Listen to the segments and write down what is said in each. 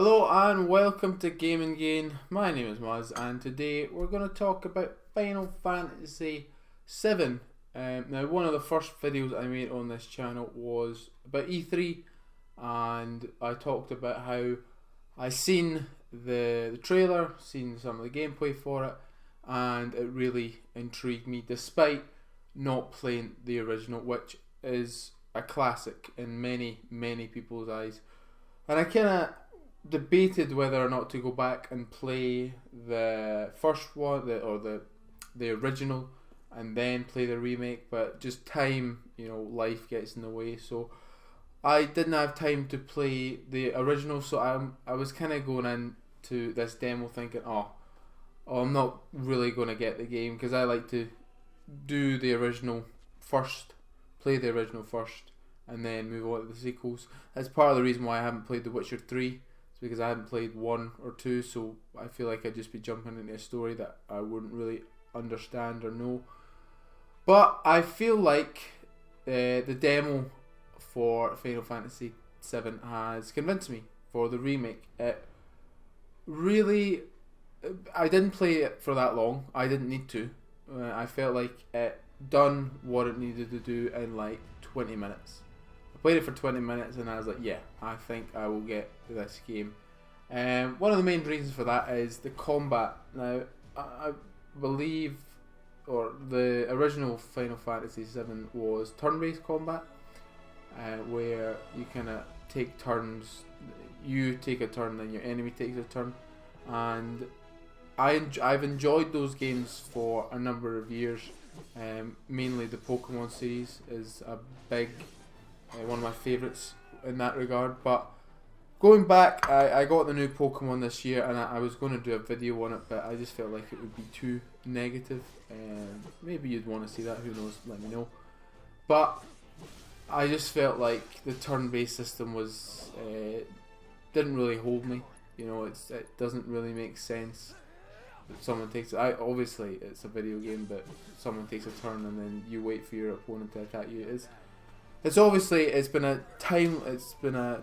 Hello and welcome to Game and Gain. My name is Muzz and today we're going to talk about Final Fantasy VII. Now one of the first videos I made on this channel was about E3 and I talked about how I seen the trailer, seen some of the gameplay for it, and it really intrigued me despite not playing the original, which is a classic in many people's eyes. And I kind of debated whether or not to go back and play the first one, the original, and then play the remake, but just time, life gets in the way, so I didn't have time to play the original. So I was kind of going into this demo thinking, I'm not really going to get the game, because I like to do the original first, play the original first, and then move on to the sequels. That's part of the reason why I haven't played The Witcher 3. Because I hadn't played 1 or 2, so I feel like I'd just be jumping into a story that I wouldn't really understand or know. But I feel like the demo for Final Fantasy VII has convinced me for the remake. It really, I didn't play it for that long. I didn't need to. I felt like it done what it needed to do in like 20 minutes. I played it for 20 minutes and I was like, yeah, I think I will get this game. One of the main reasons for that is the combat. Now, I believe, or the original Final Fantasy VII was turn-based combat, where you kind of take turns. You take a turn, then your enemy takes a turn, and I've enjoyed those games for a number of years. Mainly the Pokemon series is a big one of my favourites in that regard. But going back, I got the new Pokemon this year, and I was going to do a video on it, but I just felt like it would be too negative. Maybe you'd want to see that, who knows, let me know. But I just felt like the turn-based system was didn't really hold me. It doesn't really make sense. Someone takes obviously it's a video game, but someone takes a turn and then you wait for your opponent to attack you. It's been a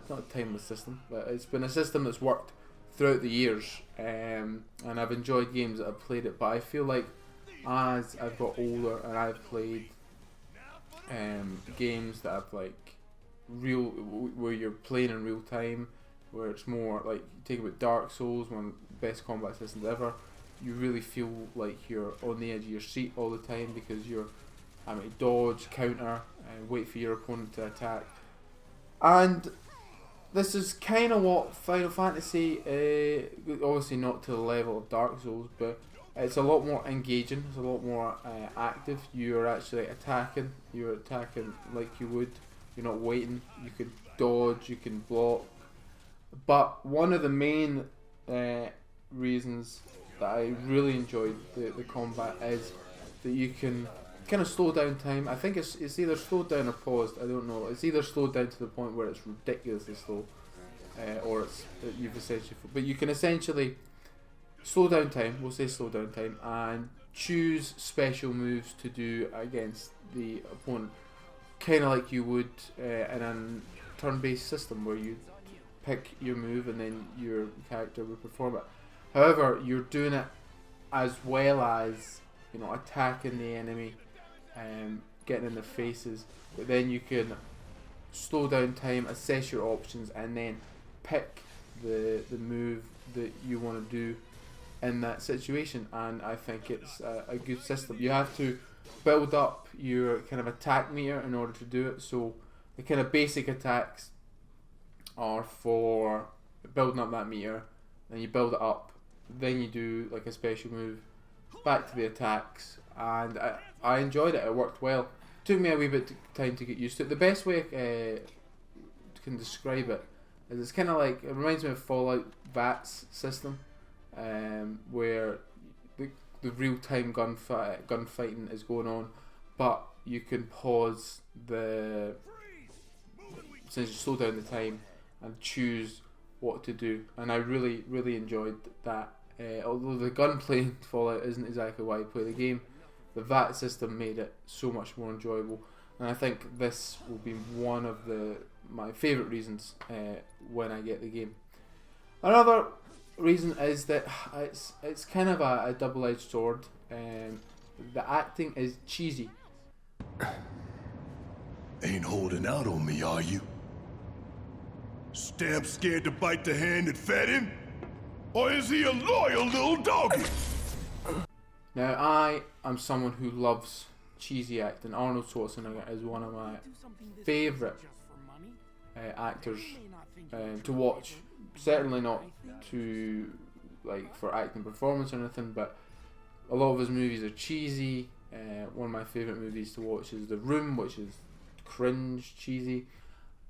not a timeless system, but it's been a system that's worked throughout the years, and I've enjoyed games that I've played it. But I feel like as I've got older and I've played games that have like where you're playing in real time, where it's more like, take about Dark Souls, one of the best combat systems ever. You really feel like you're on the edge of your seat all the time because you're having to dodge, counter, and wait for your opponent to attack. And this is kind of what Final Fantasy, obviously not to the level of Dark Souls, but it's a lot more engaging, it's a lot more active. You're actually attacking, like you would, you're not waiting, you can dodge, you can block. But one of the main reasons that I really enjoyed the combat is that you can kind of slow down time. I think it's either slowed down or paused. I don't know. It's either slowed down to the point where it's ridiculously slow, or you've essentially. But you can essentially slow down time. We'll say slow down time and choose special moves to do against the opponent, kind of like you would in a turn-based system where you pick your move and then your character will perform it. However, you're doing it as well as attacking the enemy, getting in their faces, but then you can slow down time, assess your options, and then pick the move that you want to do in that situation. And I think it's a good system. You have to build up your kind of attack meter in order to do it. So the kind of basic attacks are for building up that meter, then you build it up, then you do like a special move, back to the attacks, and I enjoyed it. It worked well. It took me a wee bit of time to get used to it. The best way I can describe it is it's kind of like, it reminds me of Fallout VATS system, where the real time gunfighting is going on, but you can pause since you slow down the time and choose what to do, and I really enjoyed that. Although the gunplay in Fallout isn't exactly why you play the game, the VAT system made it so much more enjoyable, and I think this will be one of my favourite reasons when I get the game. Another reason is that it's kind of a double-edged sword. The acting is cheesy. Ain't holding out on me, are you? Stamp scared to bite the hand that fed him? Or is he a loyal little doggy? Now, I am someone who loves cheesy acting. Arnold Schwarzenegger is one of my favourite actors to watch. Certainly not to for acting performance or anything, but a lot of his movies are cheesy. One of my favourite movies to watch is The Room, which is cringe cheesy,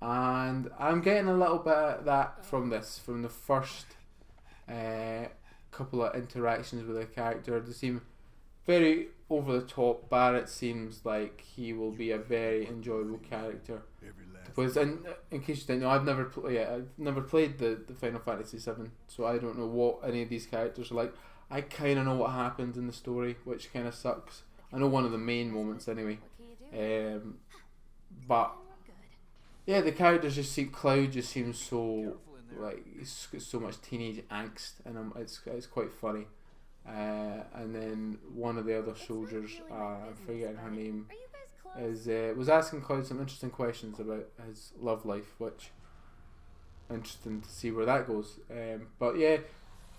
and I'm getting a little bit of that from this, from the first couple of interactions with the character. They seem very over the top. Barrett seems like he will be a very enjoyable character to play. And in case you didn't know, I've never played the Final Fantasy VII, so I don't know what any of these characters are like. I kind of know what happens in the story, which kind of sucks. I know one of the main moments anyway. But yeah, the characters just seem. Cloud just seems so he's got so much teenage angst, and it's quite funny. And then one of the other soldiers, I'm forgetting her name, was asking Cloud some interesting questions about his love life, which interesting to see where that goes. But yeah,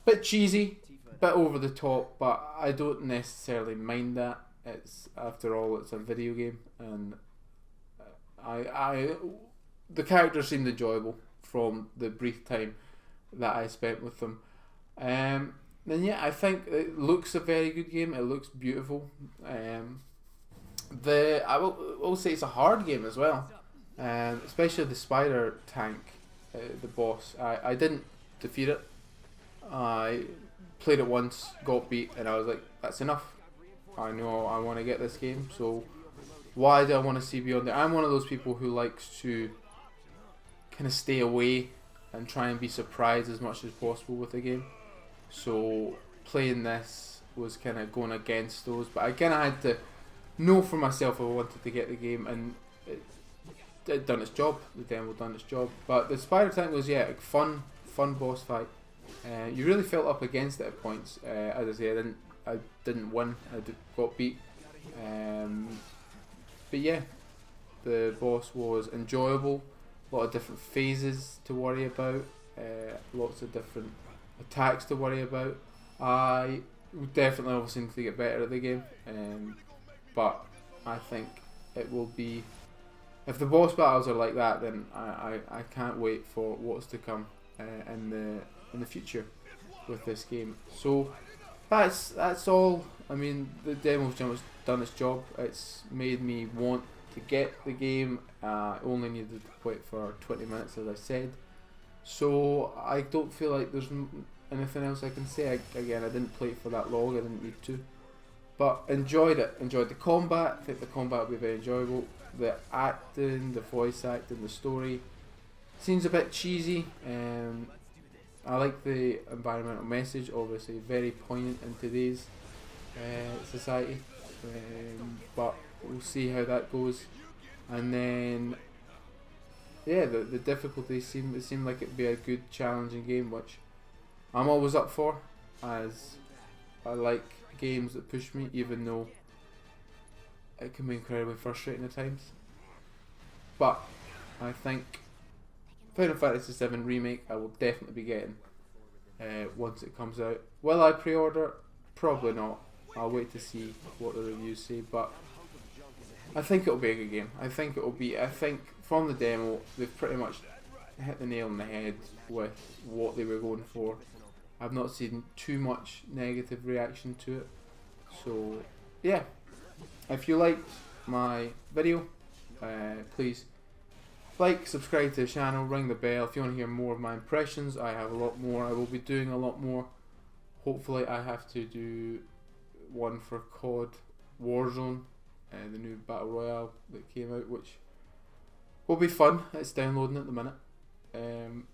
bit cheesy, bit over the top, but I don't necessarily mind that. It's, after all, it's a video game, and the characters seemed enjoyable from the brief time that I spent with them. Then yeah, I think it looks a very good game. It looks beautiful. I will say it's a hard game as well, especially the spider tank, the boss. I didn't defeat it. I played it once, got beat, and I was like, that's enough. I know I want to get this game, so why do I want to see beyond it? I'm one of those people who likes to kind of stay away and try and be surprised as much as possible with the game. So playing this was kind of going against those, but I kind of had to know for myself if I wanted to get the game, and it done its job. The demo done its job. But the spider tank was a fun boss fight. You really felt up against it at points. As I say, I didn't win. Got beat. But yeah, the boss was enjoyable. A lot of different phases to worry about. Lots of different attacks to worry about. I definitely obviously need to get better at the game. But I think it will be. If the boss battles are like that, then I can't wait for what's to come in the future with this game. So that's all. I mean, the demo's done its job. It's made me want to get the game. I only needed to play it for 20 minutes, as I said. So I don't feel like there's anything else I can say. Again, I didn't play it for that long. I didn't need to. But enjoyed it. Enjoyed the combat. I think the combat will be very enjoyable. The acting, the voice acting, the story seems a bit cheesy. I like the environmental message, obviously very poignant in today's society. But we'll see how that goes. And then yeah, the difficulty seemed like it'd be a good challenging game, which I'm always up for, as I like games that push me, even though it can be incredibly frustrating at times. But I think Final Fantasy VII Remake I will definitely be getting once it comes out. Will I pre-order? Probably not. I'll wait to see what the reviews say, but I think it'll be a good game. I think from the demo they've pretty much hit the nail on the head with what they were going for. I've not seen too much negative reaction to it. So yeah, if you liked my video, please like, subscribe to the channel, ring the bell. If you want to hear more of my impressions, I have a lot more. I will be doing a lot more. Hopefully I have to do one for COD Warzone, the new Battle Royale that came out, which will be fun. It's downloading at the minute.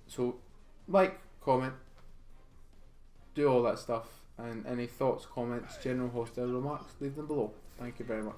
So like, comment, do all that stuff, and any thoughts, comments, general hostile remarks, leave them below. Thank you very much.